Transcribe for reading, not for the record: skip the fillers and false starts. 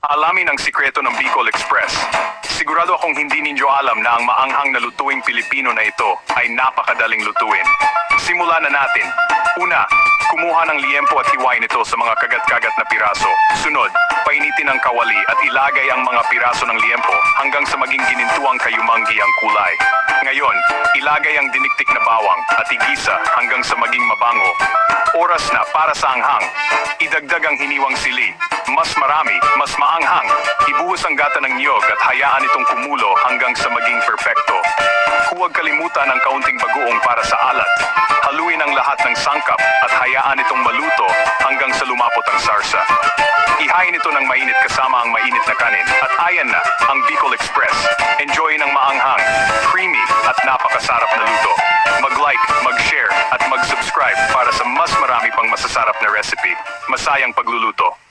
Alamin ang sikreto ng Bicol Express. Sigurado akong hindi ninyo alam na ang maanghang na lutuing Pilipino na ito ay napakadaling lutuin. Simulan na natin. Una, kumuha ng liempo at hiwain ito sa mga kagat-kagat na piraso. Sunod, painitin ang kawali at ilagay ang mga piraso ng liempo hanggang sa maging ginintuang kayumanggi ang kulay. Ngayon, ilagay ang diniktik na bawang at igisa hanggang sa maging mabango. Oras na para sa anghang. Idagdag ang hiniwang sili. Mas marami, mas maanghang. Ibuhos ang gata ng niyog at hayaan itong kumulo hanggang sa maging perpekto. Huwag kalimutan ang kaunting bagoong para sa alat. Haluin ang lahat ng sangkap at hayaan itong maluto hanggang sa lumapot ang sarsa. Ihain ito ng mainit kasama ang mainit na kanin at ayan na ang Bicol Express. Enjoy ng maanghang, creamy at napakasarap na luto. Mag-like, mag-share at mag-subscribe para sa mas marami pang masasarap na recipe. Masayang pagluluto.